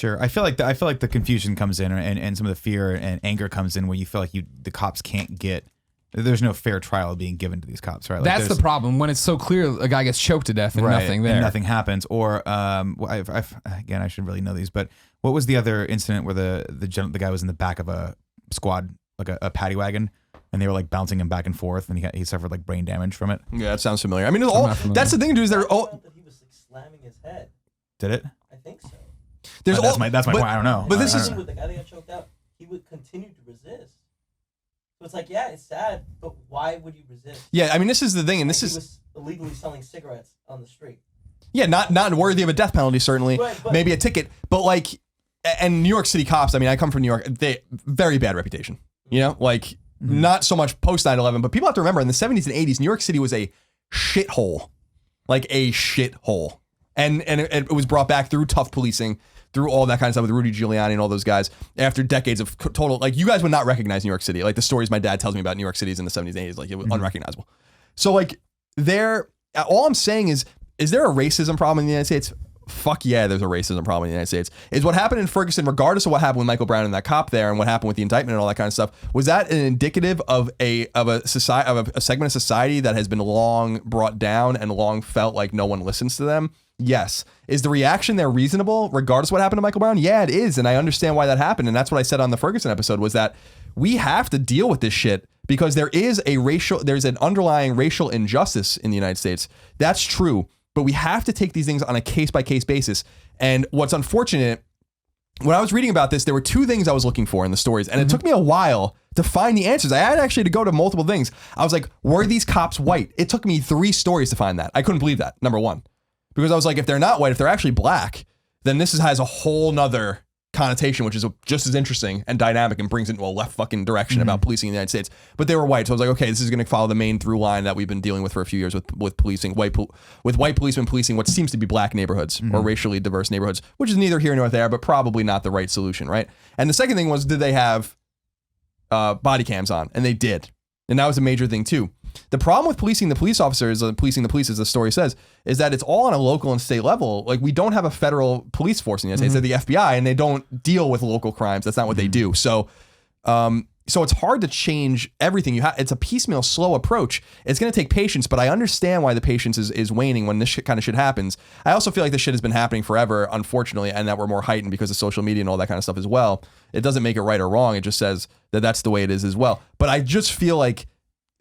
Sure. I feel like the confusion comes in and some of the fear and anger comes in where you feel like the cops can't get. There's no fair trial being given to these cops, right? Like That's the problem when it's so clear a guy gets choked to death and nothing there. And nothing happens. Or again, I should really know these, but what was the other incident where the guy was in the back of a squad, like a paddy wagon, and they were like bouncing him back and forth, and he suffered like brain damage from it? Yeah, that sounds familiar. I mean, that's the thing, dude. Is there? Oh, that he was like slamming his head. Did it? I think so. That's my point. I don't know. But this is with the guy that got choked out. He would continue to resist. So it's like, yeah, it's sad, but why would you resist? Yeah, I mean, this is the thing, and he was illegally selling cigarettes on the street. Yeah, not worthy of a death penalty, certainly. Right, maybe a ticket, but like, and New York City cops. I mean, I come from New York. They very bad reputation. You know, like not so much post 9/11, but people have to remember in the 70s and 80s, New York City was a shithole, like a shithole, and it was brought back through tough policing, through all that kind of stuff with Rudy Giuliani and all those guys after decades of total, like you guys would not recognize New York City. Like the stories my dad tells me about New York Cities in the 70s and 80s, like it was unrecognizable. So like all I'm saying is there a racism problem in the United States? Fuck yeah, there's a racism problem in the United States. Is what happened in Ferguson, regardless of what happened with Michael Brown and that cop there and what happened with the indictment and all that kind of stuff, was that an indicative of a segment of society that has been long brought down and long felt like no one listens to them? Yes. Is the reaction there reasonable regardless of what happened to Michael Brown? Yeah, it is. And I understand why that happened. And that's what I said on the Ferguson episode was that we have to deal with this shit because there's an underlying racial injustice in the United States. That's true. But we have to take these things on a case by case basis. And what's unfortunate, when I was reading about this, there were two things I was looking for in the stories. And it took me a while to find the answers. I had actually to go to multiple things. I was like, were these cops white? It took me 3 stories to find that. I couldn't believe that, number one. Because I was like, if they're not white, if they're actually black, then this has a whole nother connotation, which is just as interesting and dynamic and brings it into a left fucking direction about policing in the United States. But they were white. So I was like, okay, this is going to follow the main through line that we've been dealing with for a few years with policing, with white policemen policing what seems to be black neighborhoods or racially diverse neighborhoods, which is neither here nor there, but probably not the right solution, right? And the second thing was, did they have body cams on? And they did. And that was a major thing too. The problem with policing the police officers, policing the police, as the story says, is that it's all on a local and state level. Like we don't have a federal police force in the United States. They're the FBI, and they don't deal with local crimes. That's not what they do. So, so it's hard to change everything. It's a piecemeal, slow approach. It's going to take patience, but I understand why the patience is waning when this kind of shit happens. I also feel like this shit has been happening forever, unfortunately, and that we're more heightened because of social media and all that kind of stuff as well. It doesn't make it right or wrong. It just says that that's the way it is as well. But I just feel like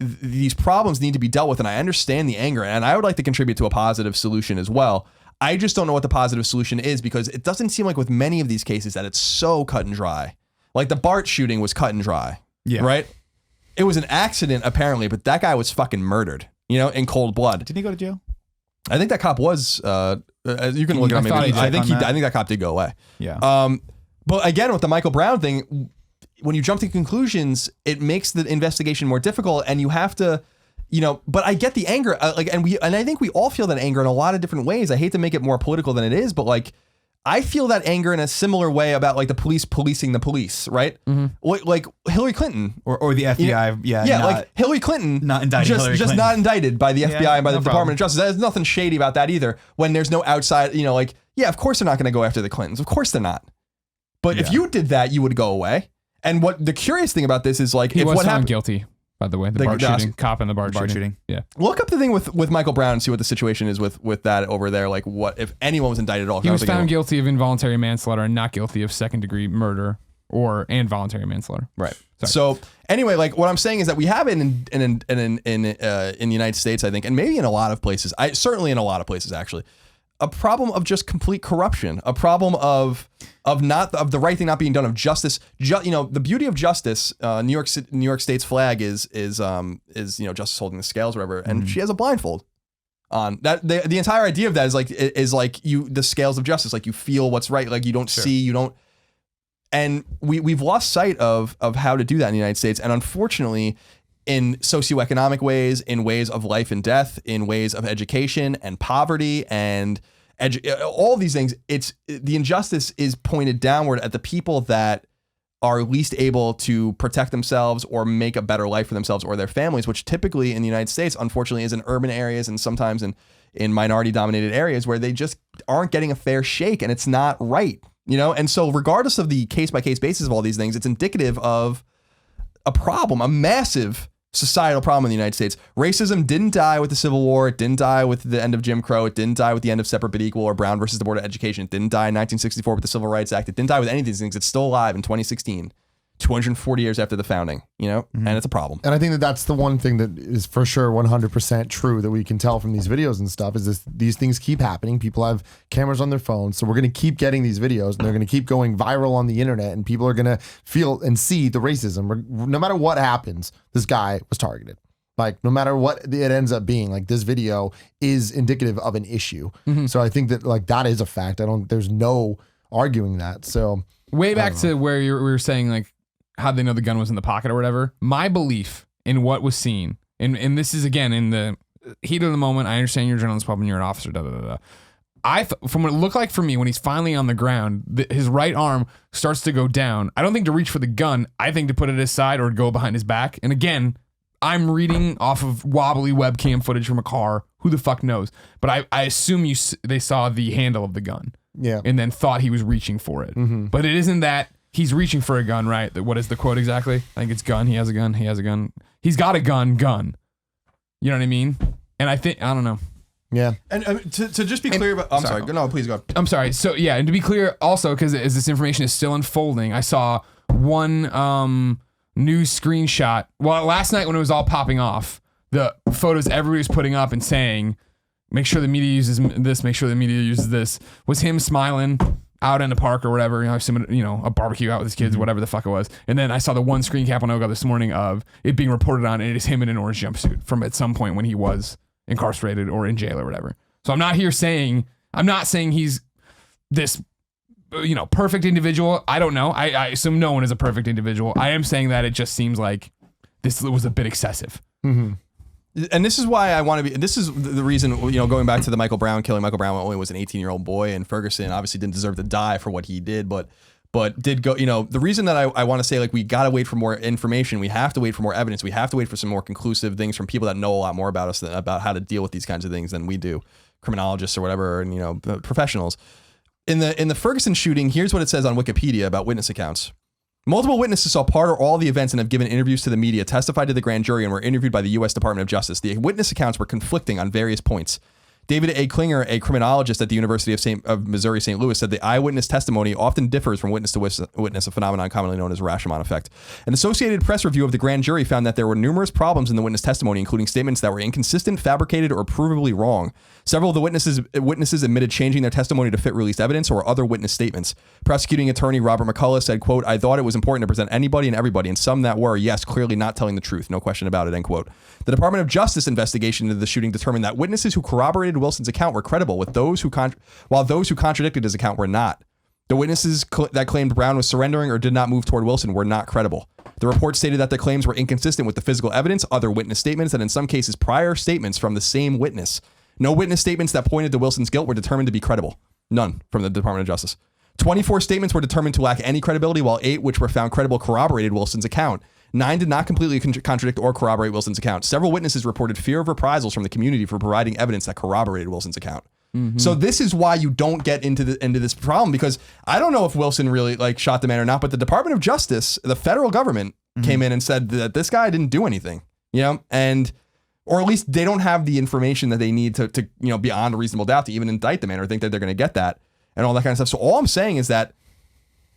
these problems need to be dealt with, and I understand the anger, and I would like to contribute to a positive solution as well. I just don't know what the positive solution is because it doesn't seem like with many of these cases that it's so cut and dry. Like the Bart shooting was cut and dry, right? It was an accident apparently, but that guy was fucking murdered, in cold blood. Did he go to jail? I think that cop was. You can look it up. I think that cop did go away. Yeah. But again, with the Michael Brown thing, when you jump to conclusions, it makes the investigation more difficult, and you have to, but I get the anger, and I think we all feel that anger in a lot of different ways. I hate to make it more political than it is, but like, I feel that anger in a similar way about like the police policing the police, right? Like Hillary Clinton or the FBI, like Hillary Clinton, not indicted, just not indicted by the FBI and by the Department of Justice. There's nothing shady about that either. When there's no outside, of course they're not going to go after the Clintons. Of course they're not. But if you did that, you would go away. And what the curious thing about this is like, he was found guilty, by the way, the BART shooting, cop and the BART shooting. Yeah. Look up the thing with Michael Brown and see what the situation is with that over there. Like what, if anyone was indicted at all. He was found guilty of involuntary manslaughter and not guilty of second degree murder and voluntary manslaughter. Right. Sorry. So anyway, like what I'm saying is that we have it in the United States, I think, and maybe in a lot of places, certainly in a lot of places actually, a problem of just complete corruption, a problem of the right thing not being done, of justice. The beauty of justice. New York State's flag is justice holding the scales, or whatever, and she has a blindfold on. That the entire idea of that is like the scales of justice, like you feel what's right, like you don't see, you don't. And we've lost sight of how to do that in the United States, and unfortunately, in socioeconomic ways, in ways of life and death, in ways of education and poverty and all these things, the injustice is pointed downward at the people that are least able to protect themselves or make a better life for themselves or their families, which typically in the United States, unfortunately, is in urban areas and sometimes in minority dominated areas where they just aren't getting a fair shake, and it's not right. you know? And so regardless of the case-by-case basis of all these things, it's indicative of a problem, a massive societal problem in the United States. Racism didn't die with the Civil War. It didn't die with the end of Jim Crow. It didn't die with the end of Separate but Equal or Brown versus the Board of Education. It didn't die in 1964 with the Civil Rights Act. It didn't die with any of these things. It's still alive in 2016, 240 years after the founding, you know, and it's a problem. And I think that that's the one thing that is for sure 100% true that we can tell from these videos and stuff is this: these things keep happening. People have cameras on their phones, so we're going to keep getting these videos, and they're going to keep going viral on the internet, and people are going to feel and see the racism. No matter what happens, this guy was targeted. Like, no matter what it ends up being, like, this video is indicative of an issue. So I think that, like, that is a fact. There's no arguing that. So way back to where we were saying, like, how they know the gun was in the pocket or whatever. My belief in what was seen, and this is again in the heat of the moment. I understand you're a journalist, and you're an officer. From what it looked like for me when he's finally on the ground, his right arm starts to go down. I don't think to reach for the gun. I think to put it aside or go behind his back. And again, I'm reading off of wobbly webcam footage from a car. Who the fuck knows? But I assume they saw the handle of the gun. Yeah. And then thought he was reaching for it. But it isn't that. He's reaching for a gun, right? What is the quote exactly? I think it's gun. He has a gun. He has a gun. He's got a gun. You know what I mean? And I don't know. Yeah. And to just be clear about, I'm sorry. No, please go. I'm sorry. So yeah, and to be clear also, because as this information is still unfolding, I saw one news screenshot. Well, last night when it was all popping off, the photos everybody was putting up and saying, make sure the media uses this, make sure the media uses this, was him smiling out in the park or whatever, a barbecue out with his kids, whatever the fuck it was. And then I saw the one screen cap on Oga this morning of it being reported on, and it is him in an orange jumpsuit from at some point when he was incarcerated or in jail or whatever. So I'm not saying he's this, perfect individual. I don't know. I assume no one is a perfect individual. I am saying that it just seems like this was a bit excessive. And this is why I want to be, this is the reason, going back to the Michael Brown killing. Michael Brown only was an 18-year-old boy, and Ferguson obviously didn't deserve to die for what he did, but did go, the reason that I want to say, like, we got to wait for more information. We have to wait for more evidence. We have to wait for some more conclusive things from people that know a lot more about us, about how to deal with these kinds of things than we do, criminologists or whatever, and, professionals. In the Ferguson shooting, here's what it says on Wikipedia about witness accounts. Multiple witnesses saw part or all the events and have given interviews to the media, testified to the grand jury, and were interviewed by the U.S. Department of Justice. The witness accounts were conflicting on various points. David A. Klinger, a criminologist at the University of Missouri St. Louis, said the eyewitness testimony often differs from witness to witness, a phenomenon commonly known as Rashomon effect. An Associated Press review of the grand jury found that there were numerous problems in the witness testimony, including statements that were inconsistent, fabricated, or provably wrong. Several of the witnesses admitted changing their testimony to fit released evidence or other witness statements. Prosecuting attorney Robert McCullough said, quote, "I thought it was important to present anybody and everybody, and some that were, yes, clearly not telling the truth. No question about it," end quote. The Department of Justice investigation into the shooting determined that witnesses who corroborated Wilson's account were credible, with while those who contradicted his account were not. The witnesses that claimed Brown was surrendering or did not move toward Wilson were not credible. The report stated that the claims were inconsistent with the physical evidence, other witness statements, and in some cases prior statements from the same witness. No witness statements that pointed to Wilson's guilt were determined to be credible. None from the Department of Justice. 24 statements were determined to lack any credibility, while 8 which were found credible corroborated Wilson's account. 9 did not completely contradict or corroborate Wilson's account. Several witnesses reported fear of reprisals from the community for providing evidence that corroborated Wilson's account. So this is why you don't get into this problem, because I don't know if Wilson really shot the man or not, but the Department of Justice, the federal government, came in and said that this guy didn't do anything, and or at least they don't have the information that they need to beyond a reasonable doubt to even indict the man or think that they're going to get that and all that kind of stuff. So all I'm saying is that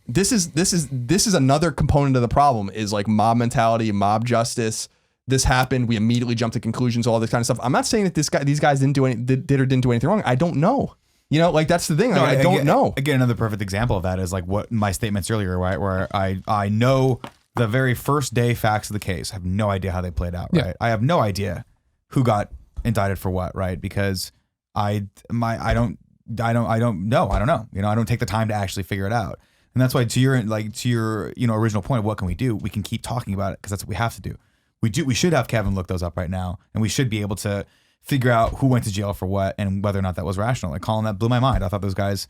this is another component of the problem, is like mob mentality, mob justice. This happened, we immediately jump to conclusions, all this kind of stuff. I'm not saying that these guys didn't do anything wrong. I don't know. That's the thing. I don't know. Again, another perfect example of that is like what my statements earlier, right? Where I know the very first day facts of the case. I have no idea how they played out, right? Yeah. I have no idea who got indicted for what, right? Because I don't know. I don't take the time to actually figure it out. And that's why to your original point of what can we do, we can keep talking about it because that's what we have to do. We should have Kevin look those up right now, and we should be able to figure out who went to jail for what and whether or not that was rational. Like Colin, that blew my mind. I thought those guys,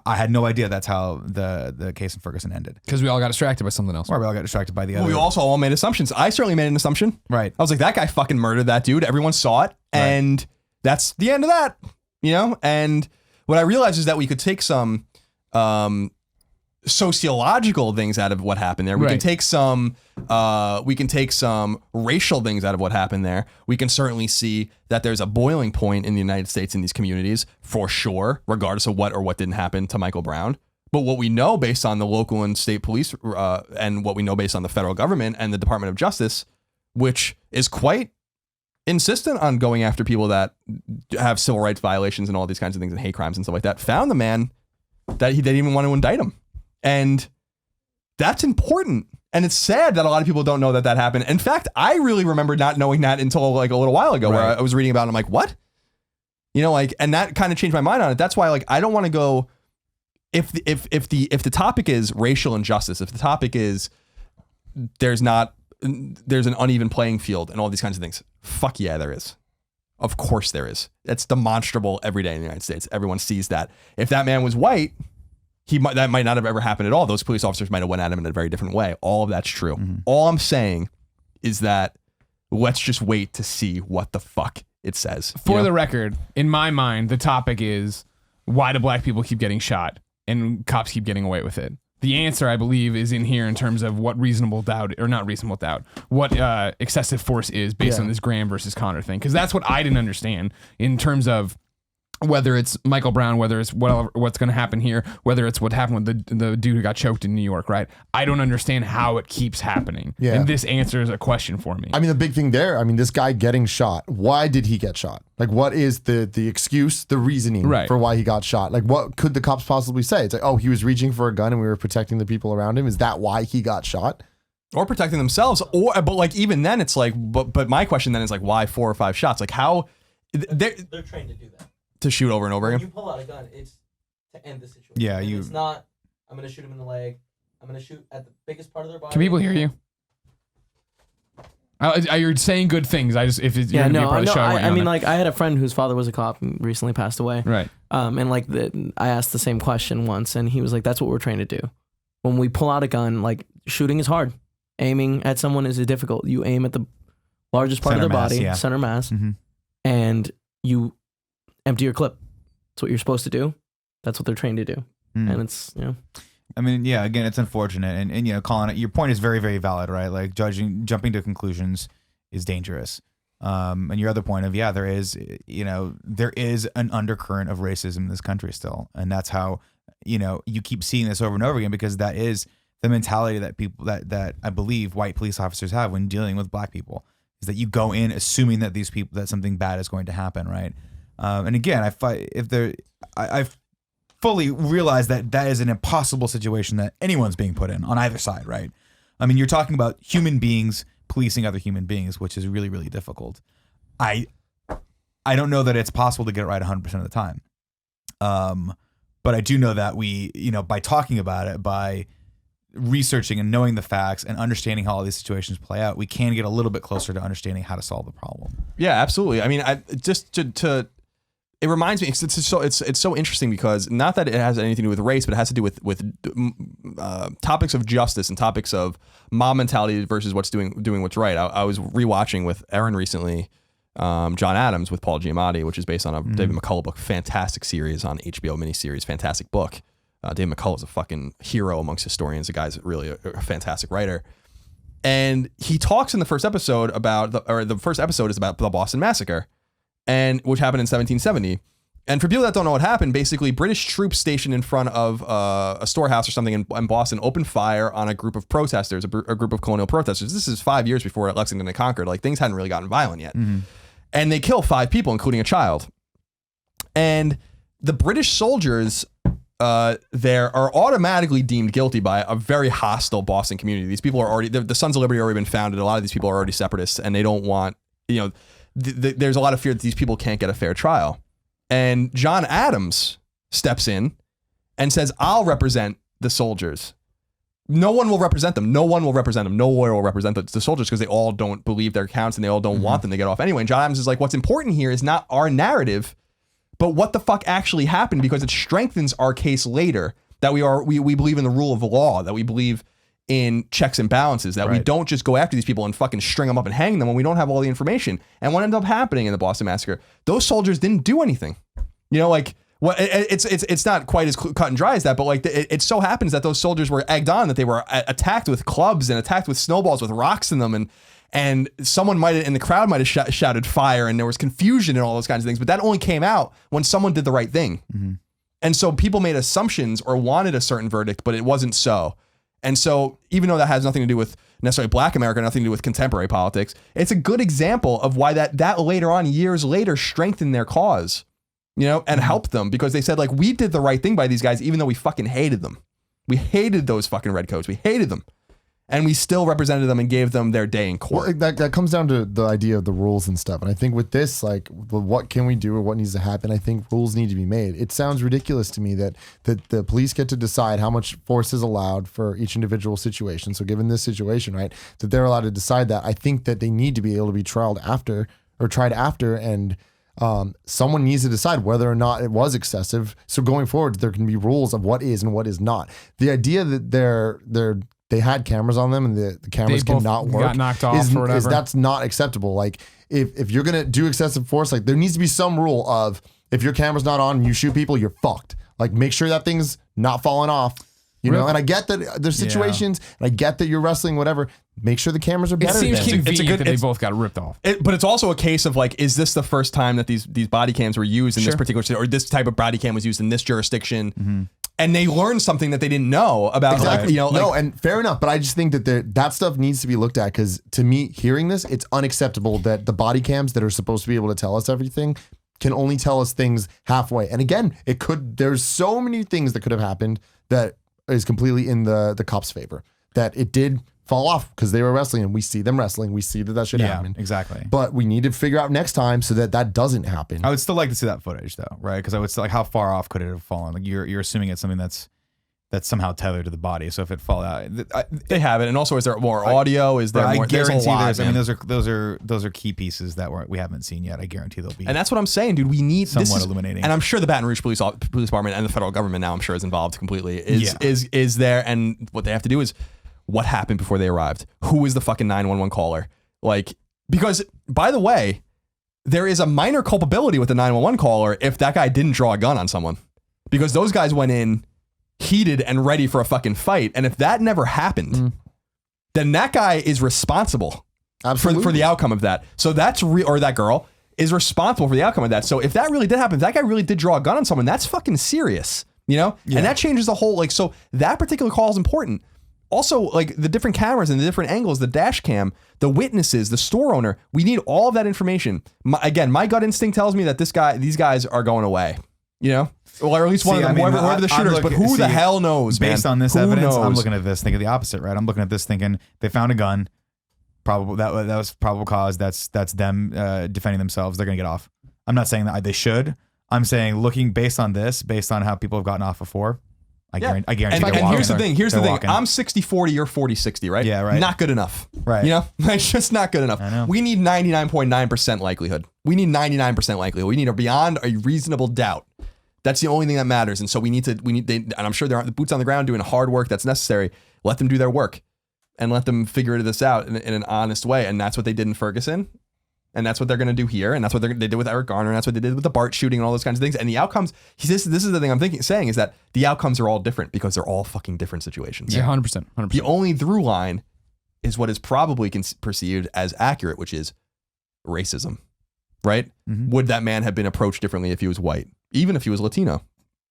I had no idea that's how the case in Ferguson ended. Because we all got distracted by something else. Or we all got distracted by the other. We also all made assumptions. I certainly made an assumption. Right. I was like, that guy fucking murdered that dude. Everyone saw it. And that's the end of that, And what I realized is that we could take some sociological things out of what happened there. We can take some racial things out of what happened there. We can certainly see that there's a boiling point in the United States in these communities for sure, regardless of what or what didn't happen to Michael Brown. But what we know based on the local and state police and what we know based on the federal government and the Department of Justice, which is quite insistent on going after people that have civil rights violations and all these kinds of things and hate crimes and stuff like that, found the man that they didn't even want to indict him. And that's important. And it's sad that a lot of people don't know that that happened. In fact, I really remember not knowing that until like a little while ago, where I was reading about it. I'm like, what? You know, like, and that kind of changed my mind on it. That's why, like, I don't want to go, if the topic is racial injustice, if the topic is there's an uneven playing field and all these kinds of things, fuck yeah, there is. Of course there is. It's demonstrable every day in the United States. Everyone sees that. If that man was white, that might not have ever happened at all. Those police officers might have went at him in a very different way. All of that's true. Mm-hmm. All I'm saying is that let's just wait to see what the fuck it says. For the record, in my mind, the topic is why do black people keep getting shot and cops keep getting away with it? The answer, I believe, is in here in terms of what reasonable doubt, or not reasonable doubt, what excessive force is based on this Graham versus Connor thing. Because that's what I didn't understand in terms of whether it's Michael Brown, whether it's what's going to happen here, whether it's what happened with the dude who got choked in New York, right? I don't understand how it keeps happening. Yeah. And this answers a question for me. I mean, the big thing there, I mean, this guy getting shot, why did he get shot? Like, what is the excuse, the reasoning for why he got shot? Like, what could the cops possibly say? It's like, oh, he was reaching for a gun and we were protecting the people around him. Is that why he got shot? Or protecting themselves? But like, even then, it's like, but my question then is like, why 4 or 5 shots? Like, how? They're trained to do that. To shoot over and over again. When you pull out a gun, it's to end the situation. Yeah, It's not, I'm going to shoot him in the leg. I'm going to shoot at the biggest part of their body. Can people hear you? You're saying good things. If it's part of the show, I mean, like, I had a friend whose father was a cop and recently passed away. Right. And like I asked the same question once, and he was like, "That's what we're trained to do. When we pull out a gun, like, shooting is hard. Aiming at someone is difficult. You aim at the largest part of their body, center mass, and you empty your clip. That's what you're supposed to do. That's what they're trained to do. And it's, I mean, yeah, again, it's unfortunate. And you know, Colin, your point is very, very valid, right? Like, jumping to conclusions is dangerous. And your other point of, there is an undercurrent of racism in this country still. And that's how, you keep seeing this over and over again, because that is the mentality that people, that I believe white police officers have when dealing with black people, is that you go in assuming that that something bad is going to happen, right? And again, I fully realize that is an impossible situation that anyone's being put in on either side, right? I mean, you're talking about human beings policing other human beings, which is really, really difficult. I don't know that it's possible to get it right 100% of the time. But I do know that we, by talking about it, by researching and knowing the facts and understanding how all these situations play out, we can get a little bit closer to understanding how to solve the problem. Yeah, absolutely. I mean, it reminds me, it's so interesting, because not that it has anything to do with race, but it has to do with topics of justice and topics of mob mentality versus doing what's right. I was rewatching with Aaron recently, John Adams with Paul Giamatti, which is based on a David McCullough book, fantastic series on HBO miniseries, fantastic book. David McCullough is a fucking hero amongst historians. The guy's really a fantastic writer. And he talks in the first episode the first episode is about the Boston Massacre, which happened in 1770. And for people that don't know what happened, basically British troops stationed in front of a storehouse or something in Boston opened fire on a group of protesters, a group of colonial protesters. This is 5 years before Lexington had conquered. Like, things hadn't really gotten violent yet. Mm-hmm. And they kill 5 people, including a child. And the British soldiers there are automatically deemed guilty by a very hostile Boston community. These people are already, the Sons of Liberty have already been founded. A lot of these people are already separatists, and they don't want, there's a lot of fear that these people can't get a fair trial. And John Adams steps in and says, I'll represent the soldiers. No one will represent them. No one will represent them. No lawyer will represent the soldiers, because they all don't believe their accounts and they all don't want them to get off anyway. And John Adams is like, what's important here is not our narrative, but what the fuck actually happened, because it strengthens our case later, that we believe in the rule of law, that we believe in checks and balances, that we don't just go after these people and fucking string them up and hang them when we don't have all the information. And what ended up happening in the Boston Massacre, those soldiers didn't do anything. Like, Well, it's not quite as cut and dry as that, but like it so happens that those soldiers were egged on, that they were attacked with clubs and attacked with snowballs with rocks in them, and someone might have in the crowd might have shouted fire, and there was confusion and all those kinds of things. But that only came out when someone did the right thing, and so people made assumptions or wanted a certain verdict, but it wasn't so. And so even though that has nothing to do with necessarily Black America, nothing to do with contemporary politics, it's a good example of why that later on, years later, strengthened their cause. And help them, because they said, like, we did the right thing by these guys, even though we fucking hated them. We hated those fucking redcoats. We hated them. And we still represented them and gave them their day in court. Well, that comes down to the idea of the rules and stuff. And I think with this, like, what can we do or what needs to happen? I think rules need to be made. It sounds ridiculous to me that the police get to decide how much force is allowed for each individual situation. So given this situation, right, that they're allowed to decide that. I think that they need to be able to be tried after, and someone needs to decide whether or not it was excessive. So going forward, there can be rules of what is and what is not. The idea that they had cameras on them and the cameras cannot work got knocked off or whatever. That's not acceptable. Like if you're gonna do excessive force, like there needs to be some rule of if your camera's not on and you shoot people, you're fucked. Like make sure that thing's not falling off. And I get that there's situations, and I get that you're wrestling, whatever. Make sure the cameras are better. It seems convenient that they both got ripped off. But it's also a case of like, is this the first time that these body cams were used in this particular city, or this type of body cam was used in this jurisdiction? And they learned something that they didn't know about. Exactly. No, and fair enough. But I just think that that stuff needs to be looked at, because to me, hearing this, it's unacceptable that the body cams that are supposed to be able to tell us everything can only tell us things halfway. And again, there's so many things that could have happened that is completely in the cops' favor, that it did fall off because they were wrestling, and we see them wrestling. We see that should happen. Exactly. But we need to figure out next time so that doesn't happen. I would still like to see that footage though, right? Because I would still, like, how far off could it have fallen? Like you're assuming it's something that's somehow tethered to the body. So if it fall out, they have it. And also, is there more audio? Is there more? I guarantee there's a lot, there's. I mean, man. those are key pieces that we haven't seen yet. I guarantee they'll be. And that's what I'm saying, dude. We need somewhat illuminating. And I'm sure the Baton Rouge Police Department and the federal government now, I'm sure, is involved completely. Is there? And what they have to do is, what happened before they arrived? Who is the fucking 911 caller? Like, because by the way, there is a minor culpability with the 911 caller if that guy didn't draw a gun on someone, because those guys went in heated and ready for a fucking fight. And if that never happened, then that guy is responsible for the outcome of that. So that's or that girl is responsible for the outcome of that. So if that really did happen, if that guy really did draw a gun on someone, that's fucking serious, And that changes the whole, like, so that particular call is important. Also, like, the different cameras and the different angles, the dash cam, the witnesses, the store owner, we need all of that information. My gut instinct tells me that these guys are going away, Or at least one of them, whoever the shooters, but who the hell knows, man? Based on this evidence, I'm looking at this thinking the opposite, right? I'm looking at this thinking they found a gun, probably that was probable cause. That's them defending themselves. They're gonna get off. I'm not saying that they should. I'm saying looking based on how people have gotten off before, I guarantee. And here's the thing. I'm 60-40, you're 40-60, right? Yeah, right. Not good enough. Right. It's just not good enough. I know. We need 99.9% likelihood. We need 99% likelihood. We need a beyond a reasonable doubt. That's the only thing that matters. And so and I'm sure there are the boots on the ground doing hard work that's necessary. Let them do their work and let them figure this out in an honest way. And that's what they did in Ferguson. And that's what they're going to do here. And that's what they did with Eric Garner. And that's what they did with the BART shooting and all those kinds of things. And the outcomes, this is the thing I'm saying is that the outcomes are all different because they're all fucking different situations. Yeah, 100%. The only through line is what is probably perceived as accurate, which is racism, right? Mm-hmm. Would that man have been approached differently if he was white, even if he was Latino,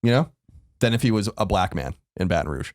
than if he was a black man in Baton Rouge?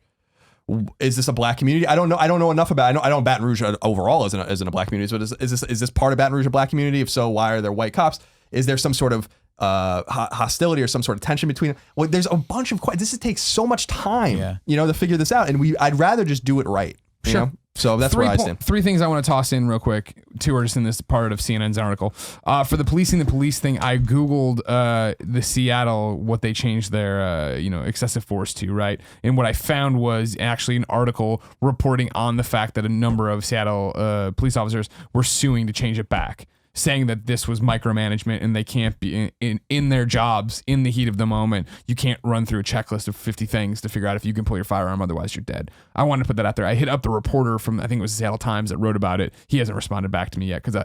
Is this a black community? I don't know. I don't know enough about it. I know Baton Rouge overall isn't a black community. So is this part of Baton Rouge a black community? If so, why are there white cops? Is there some sort of hostility or some sort of tension between them? Well, there's a bunch of this takes so much time, to figure this out. And I'd rather just do it right. Sure. So that's where I stand. Three things I want to toss in real quick. Two are just in this part of CNN's article. For the policing the police thing, I Googled the Seattle, what they changed their excessive force to, right? And what I found was actually an article reporting on the fact that a number of Seattle police officers were suing to change it back, saying that this was micromanagement and they can't be in their jobs in the heat of the moment. You can't run through a checklist of 50 things to figure out if you can pull your firearm, otherwise you're dead. I wanted to put that out there. I hit up the reporter from, I think it was the Seattle Times, that wrote about it. He hasn't responded back to me yet because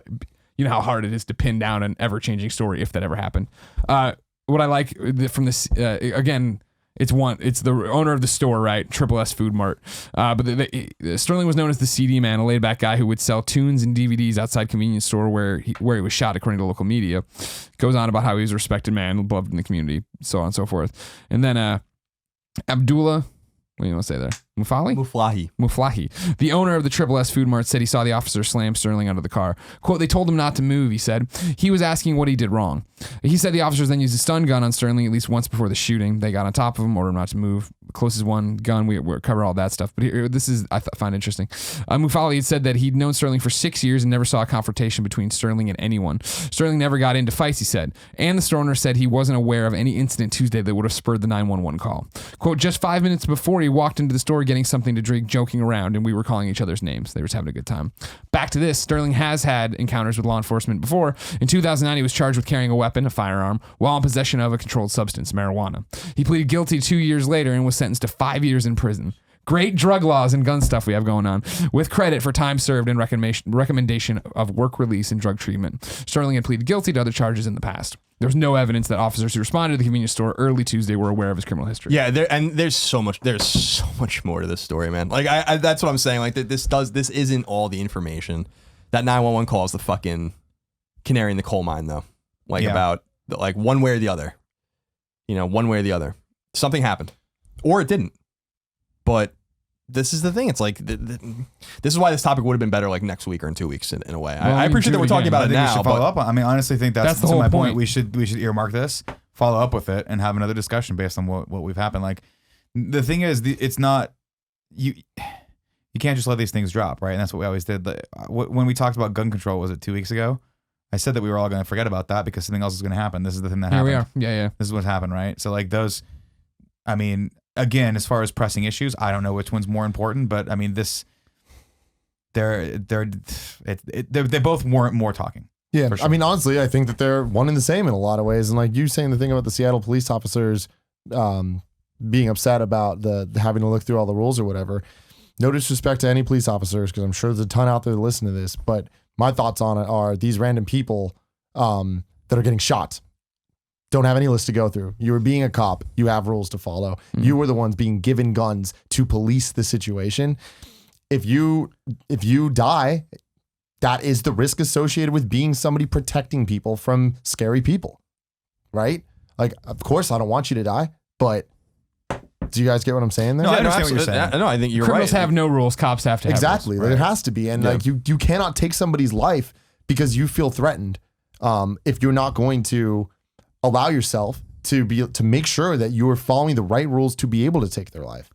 you know how hard it is to pin down an ever-changing story if that ever happened. what I like from this, again, it's the owner of the store, right? Triple S Food Mart. But Sterling was known as the CD man, a laid back guy who would sell tunes and DVDs outside convenience store where he was shot, according to local media. Goes on about how he was a respected man, loved in the community, so on and so forth. And then Abdullah, what do you want to say there? Muflahi. The owner of the Triple S Food Mart said he saw the officer slam Sterling out of the car. Quote, they told him not to move, he said. He was asking what he did wrong. He said the officers then used a stun gun on Sterling at least once before the shooting. They got on top of him, ordered him not to move. Closest one gun, we cover all that stuff. But here, this is, I find interesting. Muflahi had said that he'd known Sterling for 6 years and never saw a confrontation between Sterling and anyone. Sterling never got into fights, he said. And the store owner said he wasn't aware of any incident Tuesday that would have spurred the 911 call. Quote, just 5 minutes before he walked into the store getting something to drink, joking around, and we were calling each other's names. They were just having a good time. Back to this, Sterling has had encounters with law enforcement before. In 2009, he was charged with carrying a weapon, a firearm, while in possession of a controlled substance, marijuana. He pleaded guilty 2 years later and was sentenced to 5 years in prison. Great drug laws and gun stuff we have going on, with credit for time served and recommendation of work release and drug treatment. Sterling had pleaded guilty to other charges in the past. There was no evidence that officers who responded to the convenience store early Tuesday were aware of his criminal history. Yeah, there's so much more to this story, man. Like I that's what I'm saying. Like this isn't all the information. That 911 call is the fucking canary in the coal mine, though. Like about like one way or the other. One way or the other. Something happened, or it didn't. But this is the thing. It's like this is why this topic would have been better like next week or in 2 weeks in a way. Well, I appreciate that we're talking about it now. We should follow up on. I mean, honestly, think that's the whole my point. We should earmark this, follow up with it, and have another discussion based on what we've happened. Like the thing is, it's not you can't just let these things drop, right? And that's what we always did. When we talked about gun control, was it 2 weeks ago? I said that we were all going to forget about that because something else is going to happen. This is the thing that happened. Here we are. Yeah. This is what's happened, right? So like those, I mean, again, as far as pressing issues, I don't know which one's more important, but I mean, they both warrant more talking. Yeah, sure. I mean, honestly, I think that they're one and the same in a lot of ways. And like you saying the thing about the Seattle police officers being upset about the having to look through all the rules or whatever. No disrespect to any police officers, because I'm sure there's a ton out there to listen to this, but my thoughts on it are these random people that are getting shot don't have any list to go through. You were being a cop. You have rules to follow. Mm-hmm. You were the ones being given guns to police the situation. If you die, that is the risk associated with being somebody protecting people from scary people, right? Like, of course, I don't want you to die, but do you guys get what I'm saying there? No, I understand what you're saying. No, I think you're Criminals right. have no rules. Cops have to have exactly. rules. There has to be. And like you cannot take somebody's life because you feel threatened if you're not going to allow yourself to make sure that you are following the right rules to be able to take their life.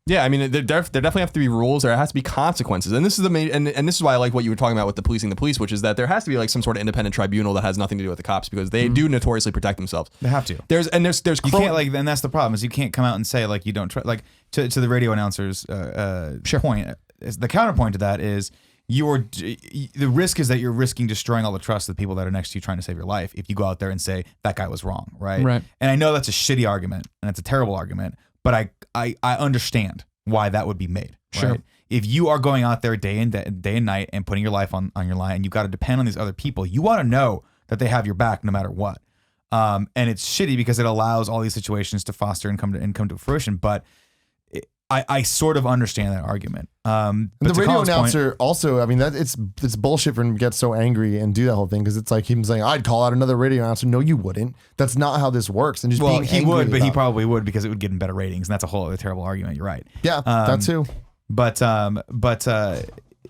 Yeah, I mean, there definitely have to be rules. There has to be consequences, and this is the main. And this is why I like what you were talking about with the policing the police, which is that there has to be like some sort of independent tribunal that has nothing to do with the cops because they do notoriously protect themselves. They have to. There's you can't like, and that's the problem is you can't come out and say like you don't try like to the radio announcer's point. The counterpoint to that is the risk is that you're risking destroying all the trust of the people that are next to you trying to save your life if you go out there and say that guy was wrong, right? Right. And I know that's a shitty argument and it's a terrible argument, but I understand why that would be made. Sure. Right? If you are going out there day and night and putting your life on your line and you've got to depend on these other people, you want to know that they have your back no matter what. And it's shitty because it allows all these situations to foster and come to fruition. But I sort of understand that argument. But the radio Colin's announcer also, I mean, that it's bullshit for him to get so angry and do that whole thing because it's like him saying, "I'd call out another radio announcer." No, you wouldn't. That's not how this works. And just being he angry would, but he about it. probably would because it would get him better ratings, and that's a whole other terrible argument. You're right. Yeah, that too. But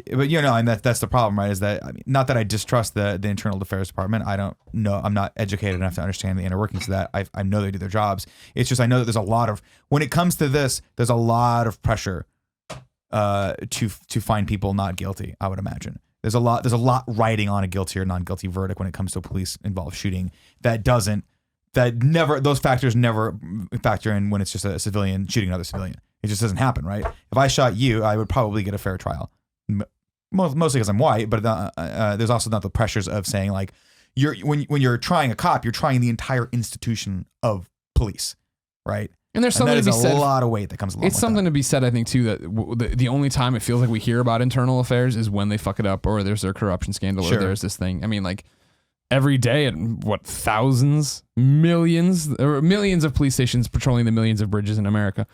you know, and that's the problem, right? Is that I mean, not that I distrust the internal affairs department. I don't know. I'm not educated enough to understand the inner workings of that. I know they do their jobs. It's just I know that there's a lot of when it comes to this, there's a lot of pressure to find people not guilty. I would imagine there's a lot riding on a guilty or non-guilty verdict when it comes to a police involved shooting. Those factors never factor in when it's just a civilian shooting another civilian. It just doesn't happen, right? If I shot you, I would probably get a fair trial, mostly because I'm white. But there's also not the pressures of saying like when you're trying a cop, you're trying the entire institution of police, right? And there's something to be said. A lot of weight that comes along. It's something to be said, I think, too, that the only time it feels like we hear about internal affairs is when they fuck it up, or there's their corruption scandal, or there's this thing. I mean, like every day at thousands, millions of police stations patrolling the millions of bridges in America.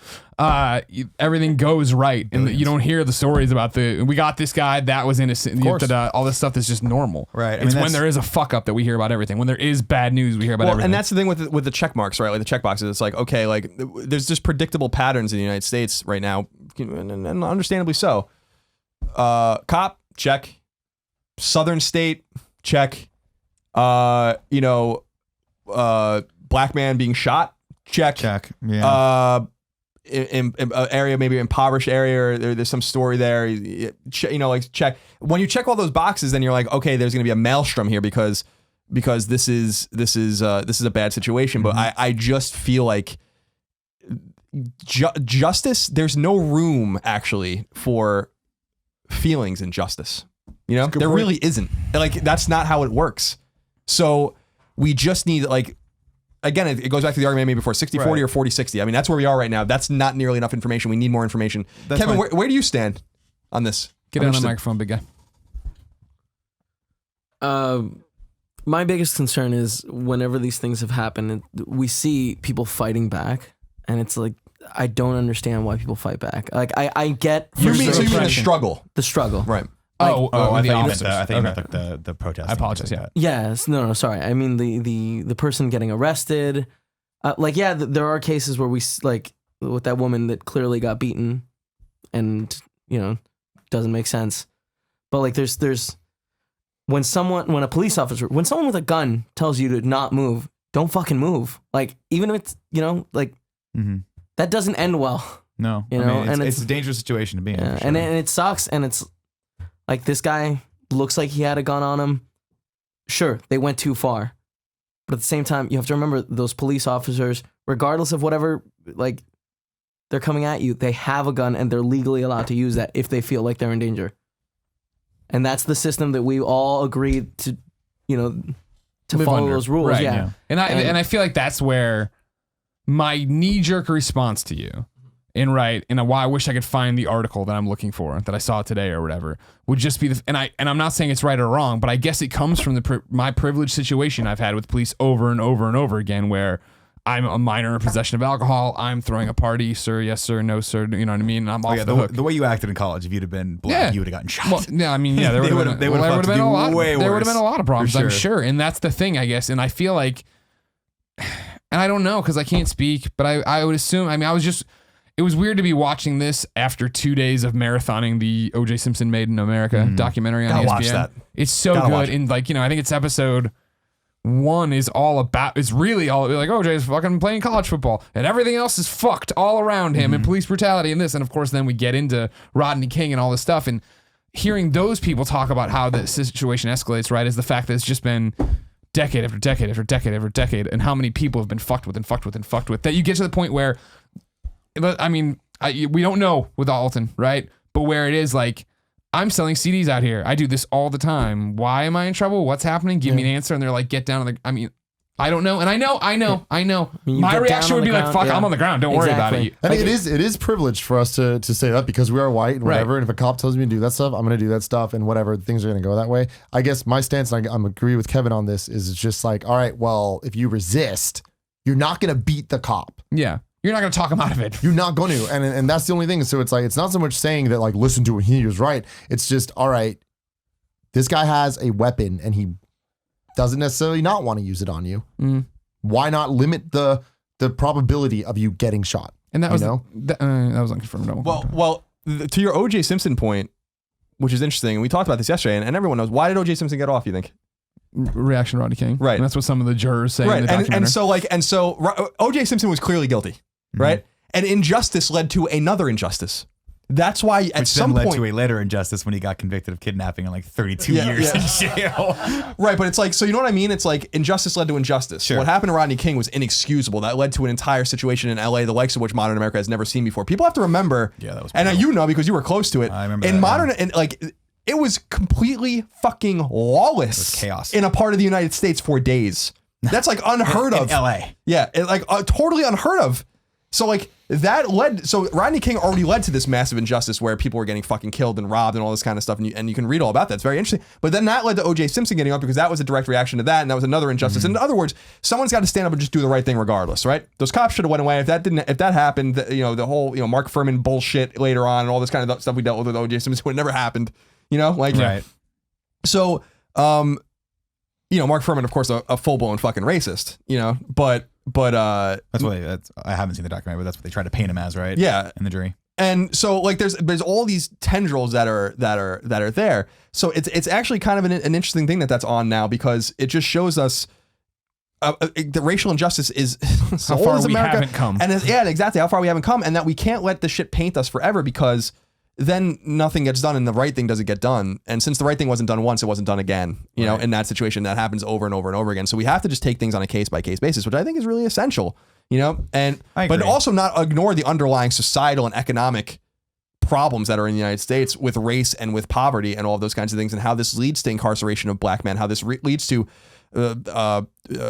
Everything goes right, and you don't hear the stories about we got this guy that was innocent. All this stuff that's just normal. Right. It's when there is a fuck up that we hear about everything. When there is bad news, we hear about everything. And that's the thing with the check marks, right? Like the check boxes. It's like, okay, like there's just predictable patterns in the United States right now, and understandably so. Cop, check. Southern state, check. Black man being shot, check. Yeah. In area, maybe impoverished area, or there's some story there. Check. When you check all those boxes, then you're like, okay, there's going to be a maelstrom here because this is a bad situation. But I just feel like justice. There's no room actually for feelings in justice. There really isn't. Like that's not how it works. So we just need again, it goes back to the argument maybe before 60-40 or 40-60. I mean, that's where we are right now. That's not nearly enough information. We need more information. Kevin, where do you stand on this? Get on the microphone, big guy. My biggest concern is whenever these things have happened, we see people fighting back, and it's like, I don't understand why people fight back. Like I get. You mean the struggle? The struggle, right? I thought you meant the protest. I apologize. Yeah. Yes. No. Sorry. I mean the person getting arrested. There are cases where we like with that woman that clearly got beaten, and doesn't make sense. But like there's when a police officer, when someone with a gun tells you to not move, don't fucking move. Like even if it's that doesn't end well. No. And it's a dangerous situation to be in. Yeah, sure. and it sucks, and it's. Like this guy looks like he had a gun on him. Sure, they went too far. But at the same time, you have to remember those police officers, regardless of whatever, like they're coming at you, they have a gun and they're legally allowed to use that if they feel like they're in danger. And that's the system that we all agreed to, to follow those rules. Right, yeah. And I feel like that's where my knee-jerk response to you, and why I wish I could find the article that I'm looking for that I saw today or whatever, would just be and I'm not saying it's right or wrong, but I guess it comes from my privileged situation I've had with police over and over and over again, where I'm a minor in possession of alcohol, I'm throwing a party, sir, yes sir, no sir, you know what I mean? And I'm off the hook. The way you acted in college, if you'd have been black, you would have gotten shot. Well, yeah, I mean, yeah, there would have been a lot. There would have been a lot of problems, sure. I'm sure, and that's the thing, I guess. And I feel like, and I don't know because I can't speak, but I would assume. I mean, it was weird to be watching this after 2 days of marathoning the O.J. Simpson Made in America documentary on ESPN. Watch that. It's so good. And I think it's episode 1 is all about, it's really all like O.J.'s fucking playing college football and everything else is fucked all around him and police brutality and this. And of course, then we get into Rodney King and all this stuff. And hearing those people talk about how the situation escalates, right, is the fact that it's just been decade after decade after decade after decade, and how many people have been fucked with and fucked with and fucked with, that you get to the point where, I mean, we don't know with Alton, right? But where it is like, I'm selling CDs out here. I do this all the time. Why am I in trouble? What's happening? Give me an answer. And they're like, get down on the, I mean, I don't know. And I know. My reaction would be like, fuck, I'm on the ground. Don't worry about it. I mean, it is privileged for us to say that because we are white and whatever. Right. And if a cop tells me to do that stuff, I'm going to do that stuff and whatever. Things are going to go that way. I guess my stance, and I'm agree with Kevin on this, is it's just like, all right, well, if you resist, you're not going to beat the cop. Yeah. You're not going to talk him out of it. You're not going to. And that's the only thing. So it's like, it's not so much saying that like, listen to what he was right. It's just, all right, this guy has a weapon and he doesn't necessarily not want to use it on you. Why not limit the probability of you getting shot? And that was, that was unconfirmed. Well, to your O.J. Simpson point, which is interesting, and we talked about this yesterday, and everyone knows, why did O.J. Simpson get off, you think? Reaction to Rodney King. Right. And that's what some of the jurors say in the documentary. And so O.J. Simpson was clearly guilty, right? And injustice led to another injustice. That's why at some point, led to a later injustice when he got convicted of kidnapping and like 32 years in jail. Right, but it's like, so you know what I mean? It's like injustice led to injustice. Sure. What happened to Rodney King was inexcusable. That led to an entire situation in LA, the likes of which modern America has never seen before. People have to remember, that was and you know because you were close to it. I remember in that, modern, and like it was completely fucking lawless. It was chaos in a part of the United States for days. That's like unheard of. In LA. Yeah, totally unheard of. So like that led, so Rodney King already led to this massive injustice where people were getting fucking killed and robbed and all this kind of stuff, and you can read all about that. It's very interesting. But then that led to O.J. Simpson getting up because that was a direct reaction to that, and that was another injustice. And in other words, someone's got to stand up and just do the right thing regardless, right? Those cops should have went away. If that happened, the whole Mark Furman bullshit later on and all this kind of stuff we dealt with O.J. Simpson would never happened, Right. So, Mark Furman, of course, a full blown fucking racist, but that's what I haven't seen the documentary, but that's what they try to paint him as, right? Yeah, in the jury. And so like there's all these tendrils that are there. So it's actually kind of an interesting thing that's on now, because it just shows us the racial injustice is so how far we haven't come. And exactly how far we haven't come, and that we can't let the shit paint us forever, because then nothing gets done and the right thing doesn't get done. And since the right thing wasn't done once, it wasn't done again. In that situation, that happens over and over and over again. So we have to just take things on a case by case basis, which I think is really essential. But also not ignore the underlying societal and economic problems that are in the United States with race and with poverty and all of those kinds of things, and how this leads to incarceration of black men, how this leads to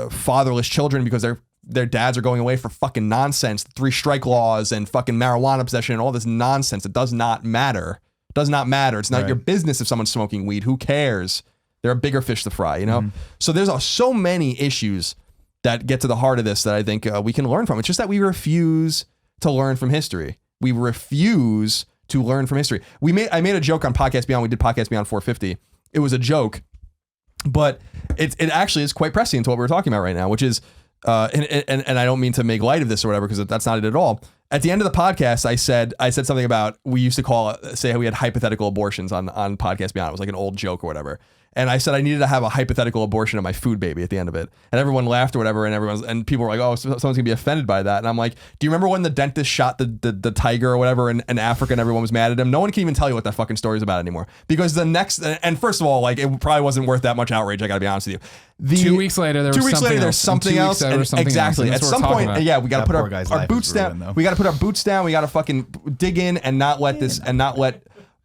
fatherless children because their dads are going away for fucking nonsense, 3-strike laws and fucking marijuana possession and all this nonsense. It does not matter. It does not matter. It's not your business if someone's smoking weed. Who cares? There are bigger fish to fry, So there's so many issues that get to the heart of this that I think we can learn from. It's just that we refuse to learn from history. We refuse to learn from history. I made a joke on Podcast Beyond. We did Podcast Beyond 450. It was a joke, but it actually is quite prescient to what we're talking about right now, which is, and I don't mean to make light of this or whatever, because that's not it at all. At the end of the podcast, I said something about, we used to say how we had hypothetical abortions on Podcast Beyond. It was like an old joke or whatever. And I said I needed to have a hypothetical abortion of my food baby at the end of it. And everyone laughed or whatever, and people were like, oh, someone's gonna be offended by that. And I'm like, do you remember when the dentist shot the tiger or whatever in Africa and everyone was mad at him? No one can even tell you what that fucking story is about anymore. Because the next, and first of all, like, it probably wasn't worth that much outrage, I gotta be honest with you. 2 weeks later, there's something else. Exactly. At some point, we gotta put our boots down. We gotta put our boots down. We gotta fucking dig in and not let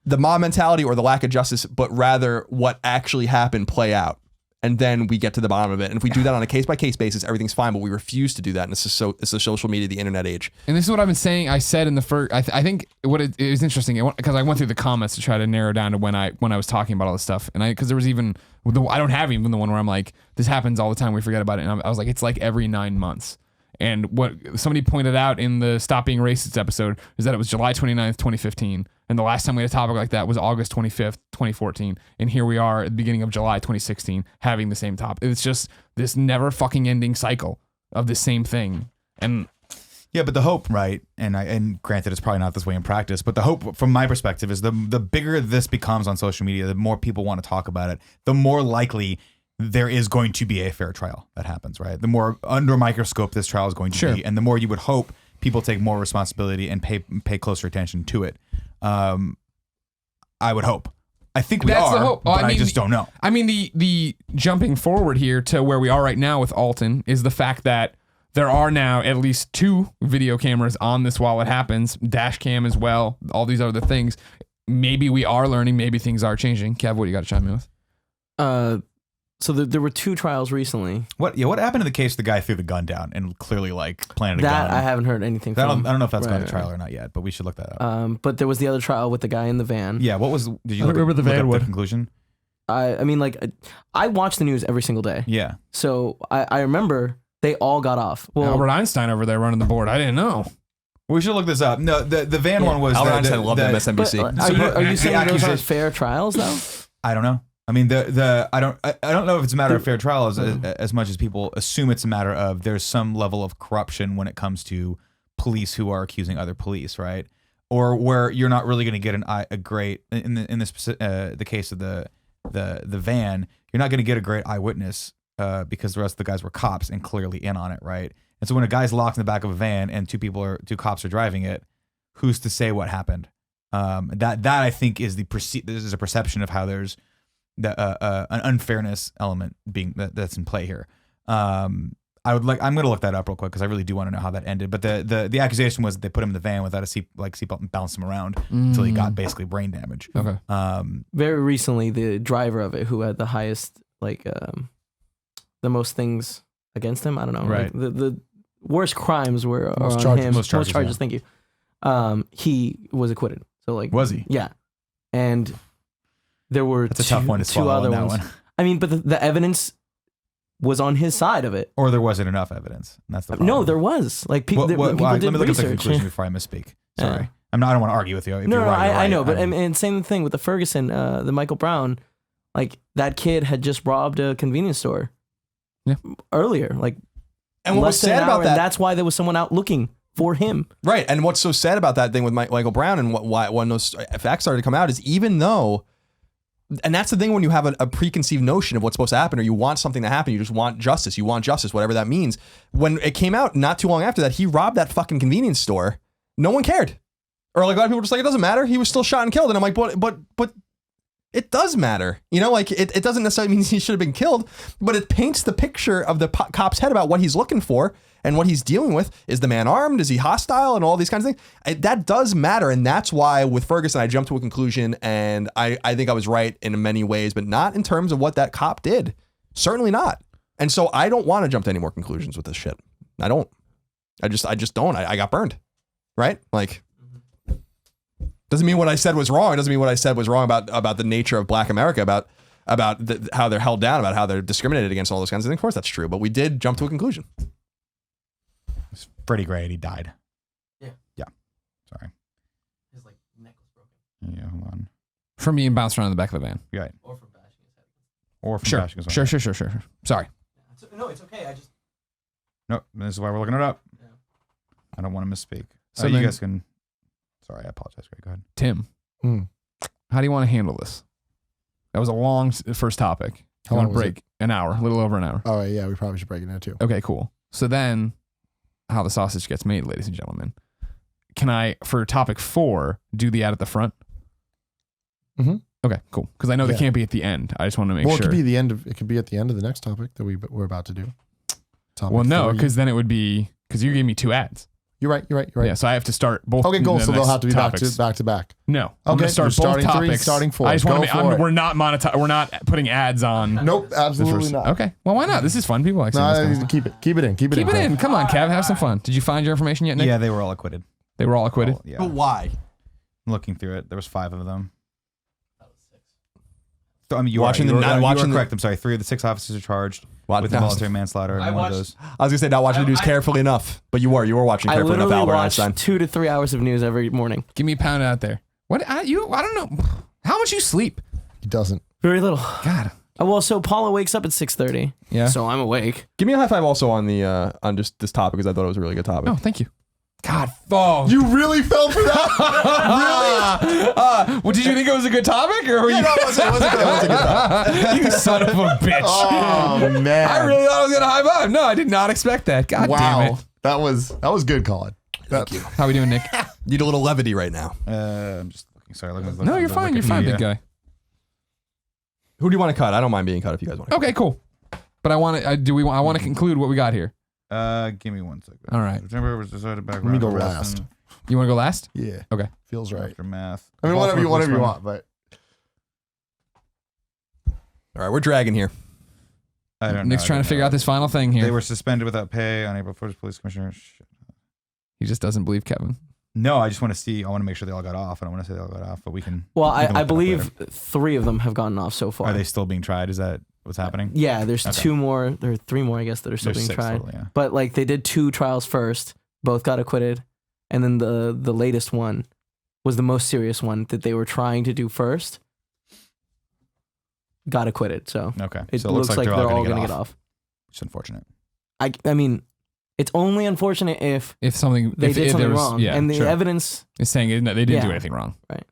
the mob mentality or the lack of justice, but rather what actually happened play out. And then we get to the bottom of it. And if we do that on a case-by-case basis, everything's fine, but we refuse to do that. And it's a social media, the internet age. And this is what I've been saying. I said in the first, I think what it was interesting, because I went through the comments to try to narrow down to when I was talking about all this stuff. And because there was even, I don't have even the one where I'm like, this happens all the time, we forget about it. And I was like, it's like every 9 months. And what somebody pointed out in the Stop Being Racist episode is that it was July 29th, 2015. And the last time we had a topic like that was August 25th, 2014. And here we are at the beginning of July 2016 having the same topic. It's just this never fucking ending cycle of the same thing. And yeah, but the hope, right? And granted, it's probably not this way in practice, but the hope from my perspective is the bigger this becomes on social media, the more people want to talk about it, the more likely there is going to be a fair trial that happens, right? The more under a microscope this trial is going to be, and the more you would hope people take more responsibility and pay closer attention to it. I would hope. I think that's the hope. But I just don't know. I mean, the jumping forward here to where we are right now with Alton is the fact that there are now at least 2 video cameras on this while it happens, dash cam as well, all these other things. Maybe we are learning, maybe things are changing. Kev, what do you got to chime in with? So there were 2 trials recently. What happened to the case the guy threw the gun down and clearly planted a gun? That I haven't heard anything from. I don't know if that's gone to trial or not yet, but we should look that up. But there was the other trial with the guy in the van. Yeah, did you remember the van? What the conclusion? I mean, like, I watch the news every single day. Yeah. So I remember they all got off. Well, Albert Einstein over there running the board. I didn't know. We should look this up. No, the van one was Albert Einstein loved MSNBC. But, are you saying those aren't fair trials though? I don't know. I mean, I don't know if it's a matter of fair trial as much as people assume it's a matter of there's some level of corruption when it comes to police who are accusing other police, right? Or where you're not really going to get a great in the case of the van, you're not going to get a great eyewitness because the rest of the guys were cops and clearly in on it, right? And so when a guy's locked in the back of a van and 2 cops are driving it, who's to say what happened? That I think is this is a perception of how there's an unfairness element that's in play here. I'm going to look that up real quick because I really do want to know how that ended. But the accusation was that they put him in the van without a seatbelt and bounced him around until he got basically brain damage. Okay. Very recently, the driver of it, who had the highest, the most things against him, I don't know. Right. Like worst crimes were Most on charges. him. Most charges, yeah. Thank you. He was acquitted. So like, Was he? Yeah, and there were That's a tough one to two swallow other on that ones. one. I mean, but the evidence was on his side of it. Or there wasn't enough evidence. And that's the problem. No, there was like people. People let did me look at the research. conclusion before I misspeak. Sorry. Yeah. I don't want to argue with you. If No, you're right, you're I right. know, but and same thing with the Ferguson, the Michael Brown, like that kid had just robbed a convenience store. Yeah. Earlier, like. And what was sad about that? And that's why there was someone out looking for him. Right. And what's so sad about that thing with Michael Brown and why when those facts started to come out is even though, and that's the thing when you have a preconceived notion of what's supposed to happen or you want something to happen, you just want justice, whatever that means. When it came out not too long after that, he robbed that fucking convenience store. No one cared. Or like a lot of people were just like, it doesn't matter. He was still shot and killed. And I'm like, but it does matter. You know, like it doesn't necessarily mean he should have been killed, but it paints the picture of the cop's head about what he's looking for and what he's dealing with. Is the man armed? Is he hostile? And all these kinds of things. That does matter. And that's why with Ferguson, I jumped to a conclusion and I think I was right in many ways, but not in terms of what that cop did. Certainly not. And so I don't want to jump to any more conclusions with this shit. I don't. I just don't. I got burned. Right? Like, doesn't mean what I said was wrong. It doesn't mean what I said was wrong about the nature of Black America, about how they're held down, about how they're discriminated against, all those kinds of things. Of course, that's true. But we did jump to a conclusion. It's Freddie Gray. He died. Yeah. Yeah. Sorry. His like neck was broken. Yeah. Hold on. From being bounced around in the back of the van. Right. Or from bashing his head. Or from Sure. bashing his own Sure. head. Sorry. No, it's okay. I just. No, this is why we're looking it up. Yeah. I don't want to misspeak. So You then- guys can. Sorry, I apologize. Go ahead. Tim, Hmm. how do you want to handle this? That was a long first topic. How I want long to was break an hour, a little over an hour. All right, yeah, we probably should break it into two. Okay, cool. So then, how the sausage gets made, ladies and gentlemen. Can I, for topic 4, do the ad at the front? Mhm. Okay, cool. Because I know they Yeah. can't be at the end. I just want to make Well, sure. it could be the end of. It could be at the end of the next topic that we're about to do. Topic Well, no, 3. because then it would be because you gave me 2 ads. You're right. Yeah, so I have to start both. Okay, cool. the So they'll next have to be topics. back to back. No, I'm Okay, going to start you're both starting 3, topics. starting 4. I just want to Go for it. we're not we're not putting ads on. Nope, the absolutely first- not. Okay, well, why not? This is fun. People like seeing this kind of No, stuff. keep it in. Keep it Keep it Kev. in. Come on, Kev, have some fun. Did you find your information yet, Nick? Yeah, they were all acquitted. They were all acquitted. Yeah. But why? I'm looking through it. There was 5 of them. That was 6. So, I mean, you Watching are, the- you are, watching you the- are correct. I'm sorry. 3 of the 6 officers are charged What? with involuntary manslaughter. I And one of watched- those. I was gonna say not watching the news carefully enough, but you were watching I carefully enough. literally Albert watched Einstein. 2 to 3 hours of news every morning. Give me a pound out there. What? I don't know. How much you sleep? He doesn't. Very little. God. Well, so Paula wakes up at 6:30. Yeah. So I'm awake. Give me a high five also on the on just this topic because I thought it was a really good topic. Oh, thank you. God, oh. You really fell for that? Well, did you think it was a good topic, or were you? No, it wasn't good. It wasn't good. You son of a bitch! Oh man! I really thought I was gonna high five. No, I did not expect that. God damn wow. it! That was good, Colin. Thank you. How we doing, Nick? Need a little levity right now. I'm just looking. Sorry. Looking, No, you're fine. You're fine, big guy. Who do you want to cut? I don't mind being cut if you guys want to. Okay, cool. But I want to. I want to conclude what we got here. Give me 1 second. All right. September was decided back. Let me go last. You want to go last? Yeah. Okay. Feels right. Aftermath. I mean, whatever you want, but All right, we're dragging here. I don't know. Nick's trying to figure out this final thing here. They were suspended without pay on April 1st. Police commissioner. Shit. He just doesn't believe Kevin. No, I just want to see. I want to make sure they all got off. I don't want to say they all got off, but we can. Well, we can look it I up believe later. 3 of them have gotten off so far. Are they still being tried? Is that what's happening? Yeah, there's Okay. 2 more. There are 3 more, I guess, that are still There's being 6 tried. total, yeah. But like they did 2 trials first, both got acquitted, and then the latest one was the most serious one that they were trying to do first. Got acquitted, so Okay. it so looks like they're all going gonna to get off. It's unfortunate. I mean, it's only unfortunate if If something they if, did if something there was, wrong, yeah, and the sure. evidence. It's saying they didn't do Yeah. anything wrong. Right.